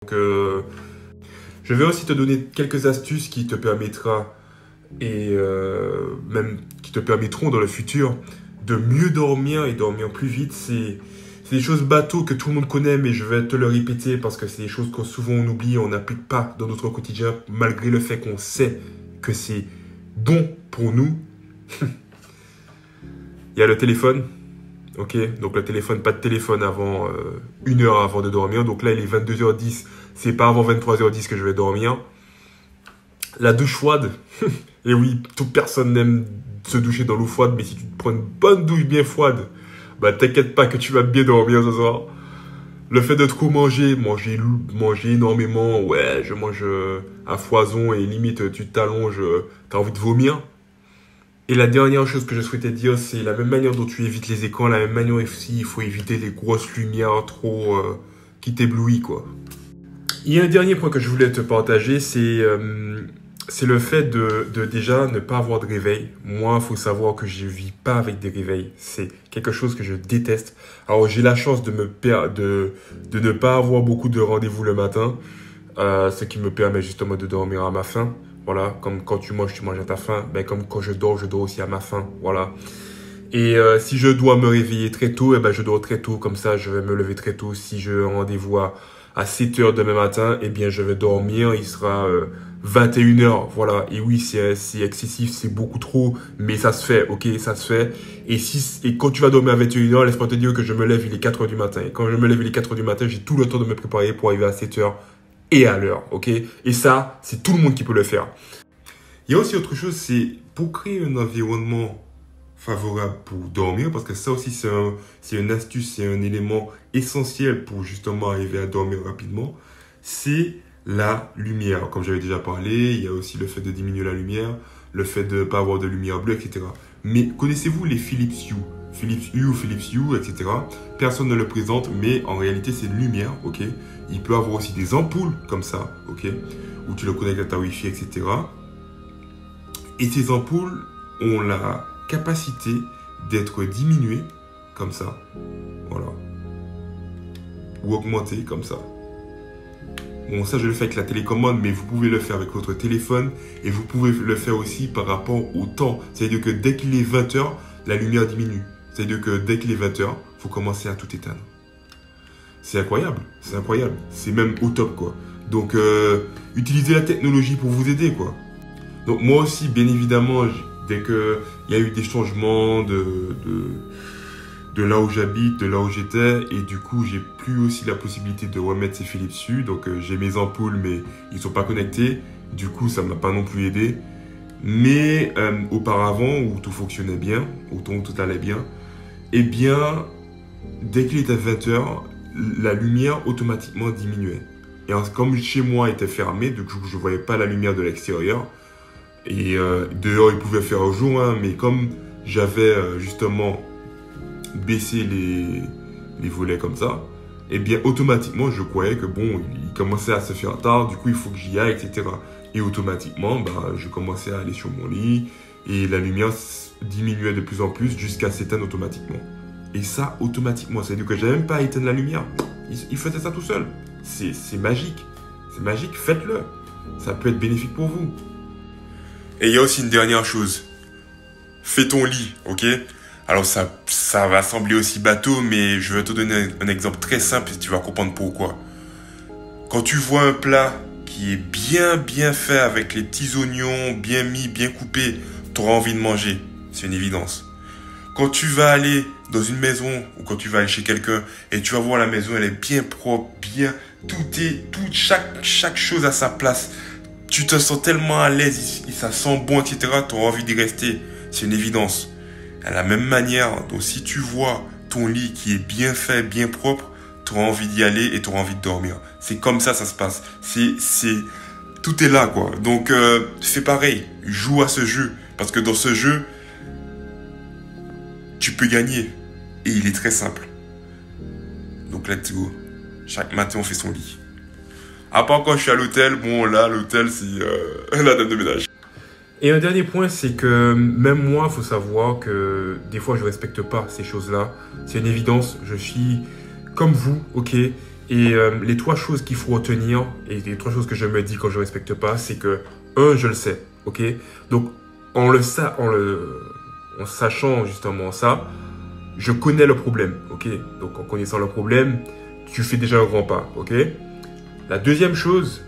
Donc, je vais aussi te donner quelques astuces qui te permettra et même qui te permettront dans le futur de mieux dormir et dormir plus vite. C'est des choses bateaux que tout le monde connaît, mais je vais te le répéter parce que c'est des choses que souvent on oublie et on n'applique pas dans notre quotidien, malgré le fait qu'on sait que c'est bon pour nous. Il y a le téléphone. Ok, donc le téléphone, pas de téléphone avant 1 heure avant de dormir. Donc là, il est 22h10. C'est pas avant 23h10 que je vais dormir. La douche froide. Et oui, toute personne n'aime se doucher dans l'eau froide, mais si tu te prends une bonne douche bien froide, bah t'inquiète pas que tu vas bien dormir ce soir. Le fait de trop manger énormément, ouais, je mange à foison et limite tu t'allonges, t'as envie de vomir. Et la dernière chose que je souhaitais dire, c'est la même manière dont tu évites les écrans, la même manière aussi, il faut éviter les grosses lumières trop qui t'éblouissent, quoi. Il y a un dernier point que je voulais te partager, c'est le fait de déjà ne pas avoir de réveil. Moi, il faut savoir que je ne vis pas avec des réveils. C'est quelque chose que je déteste. Alors, j'ai la chance de ne pas avoir beaucoup de rendez-vous le matin, ce qui me permet justement de dormir à ma faim. Voilà, comme quand tu manges à ta faim. Ben, comme quand je dors aussi à ma faim. Voilà. Et si je dois me réveiller très tôt, eh ben, je dors très tôt. Comme ça, je vais me lever très tôt. Si j'ai un rendez-vous à 7 heures demain matin, eh bien, je vais dormir. Il sera 21 heures. Voilà. Et oui, c'est excessif, c'est beaucoup trop. Mais ça se fait, ok, ça se fait. Et quand tu vas dormir à 21 heures, laisse-moi te dire que je me lève, il est 4 heures du matin. Et quand je me lève, il est 4 heures du matin, j'ai tout le temps de me préparer pour arriver à 7 heures. Et à l'heure, ok? Et ça, c'est tout le monde qui peut le faire. Il y a aussi autre chose, c'est pour créer un environnement favorable pour dormir, parce que ça aussi, c'est une astuce, c'est un élément essentiel pour justement arriver à dormir rapidement, c'est la lumière. Comme j'avais déjà parlé, il y a aussi le fait de diminuer la lumière, le fait de ne pas avoir de lumière bleue, etc. Mais connaissez-vous les Philips Hue? Philips Hue ou Philips Hue, etc. Personne ne le présente, mais en réalité, c'est une lumière, ok? Il peut avoir aussi des ampoules comme ça, ok? Où tu le connectes à ta Wi-Fi, etc. Et ces ampoules ont la capacité d'être diminuées comme ça, voilà. Ou augmentées comme ça. Bon, ça, je le fais avec la télécommande, mais vous pouvez le faire avec votre téléphone et vous pouvez le faire aussi par rapport au temps. C'est-à-dire que dès qu'il est 20h, la lumière diminue. C'est-à-dire que dès qu'il est 20h, il faut commencer à tout éteindre. C'est incroyable, c'est incroyable. C'est même au top, quoi. Donc, utilisez la technologie pour vous aider, quoi. Donc, moi aussi, bien évidemment, dès qu'il y a eu des changements de là où j'habite, de là où j'étais, et du coup, j'ai plus aussi la possibilité de remettre ces Philips Hue. Donc, j'ai mes ampoules, mais ils ne sont pas connectés. Du coup, ça ne m'a pas non plus aidé. Mais auparavant, où tout fonctionnait bien, où tout allait bien, eh bien, dès qu'il était 20h, la lumière automatiquement diminuait. Et comme chez moi était fermé, du coup, je ne voyais pas la lumière de l'extérieur. Et dehors, il pouvait faire jour, hein, mais comme j'avais justement baissé les volets comme ça, eh bien, automatiquement, je croyais que bon, il commençait à se faire tard, du coup, il faut que j'y aille, etc. Et automatiquement, bah, je commençais à aller sur mon lit et la lumière diminuait de plus en plus jusqu'à s'éteindre automatiquement. Et ça, automatiquement, c'est-à-dire que je n'avais même pas à éteindre la lumière. Il faisait ça tout seul. C'est magique. C'est magique, faites-le. Ça peut être bénéfique pour vous. Et il y a aussi une dernière chose. Fais ton lit, ok? Alors ça va sembler aussi bateau, mais je vais te donner un exemple très simple et tu vas comprendre pourquoi. Quand tu vois un plat qui est bien fait avec les petits oignons, bien mis, bien coupés, tu auras envie de manger. C'est une évidence. Quand tu vas aller dans une maison ou quand tu vas aller chez quelqu'un et tu vas voir la maison, elle est bien propre, chaque chose à sa place. Tu te sens tellement à l'aise, ça sent bon, etc. Tu auras envie d'y rester. C'est une évidence. À la même manière, donc si tu vois ton lit qui est bien fait, bien propre, tu auras envie d'y aller et tu auras envie de dormir. C'est comme ça se passe. Tout est là, quoi. Donc, fais pareil. Joue à ce jeu. Parce que dans ce jeu, tu peux gagner. Et il est très simple. Donc, let's go. Chaque matin, on fait son lit. À part quand je suis à l'hôtel, bon, là, l'hôtel, c'est la dame de ménage. Et un dernier point, c'est que même moi, il faut savoir que des fois, je ne respecte pas ces choses-là. C'est une évidence. Je suis comme vous, ok? Et les trois choses qu'il faut retenir, et les trois choses que je me dis quand je ne respecte pas, c'est que, je le sais, ok? Donc, en sachant justement ça, je connais le problème, ok? Donc, en connaissant le problème, tu fais déjà un grand pas, ok? La deuxième chose,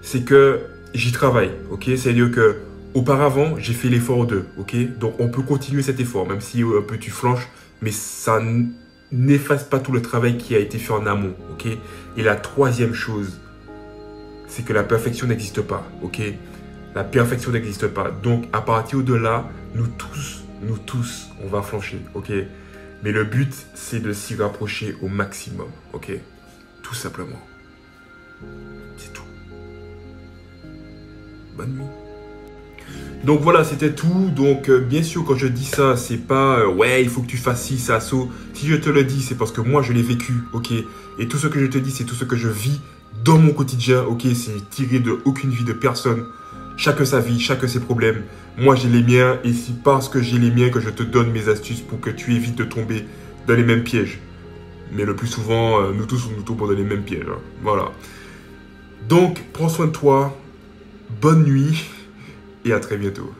c'est que j'y travaille, ok? C'est-à-dire que auparavant, j'ai fait l'effort d'eux, ok? Donc, on peut continuer cet effort, même si un peu tu flanches, mais ça n'efface pas tout le travail qui a été fait en amont, ok? Et la troisième chose, c'est que la perfection n'existe pas, ok? La perfection n'existe pas. Donc, à partir de là, nous tous, on va flancher, ok? Mais le but, c'est de s'y rapprocher au maximum, ok? Tout simplement. C'est tout. Bonne nuit. Donc voilà, c'était tout. Donc bien sûr, quand je dis ça, c'est pas ouais, il faut que tu fasses ci, ça, ça. Si je te le dis, c'est parce que moi, je l'ai vécu, ok? Et tout ce que je te dis, c'est tout ce que je vis dans mon quotidien, ok? C'est tiré de aucune vie de personne. Chacun sa vie, chacun ses problèmes. Moi, j'ai les miens et c'est parce que j'ai les miens que je te donne mes astuces pour que tu évites de tomber dans les mêmes pièges. Mais le plus souvent, nous tous, nous tombons dans les mêmes pièges. Hein. Voilà. Donc, prends soin de toi. Bonne nuit et à très bientôt.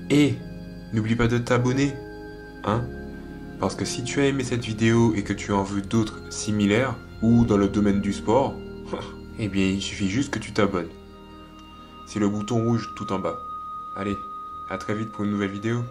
Et n'oublie pas de t'abonner, hein? Parce que si tu as aimé cette vidéo et que tu en veux d'autres similaires ou dans le domaine du sport, eh bien il suffit juste que tu t'abonnes. C'est le bouton rouge tout en bas. Allez, à très vite pour une nouvelle vidéo.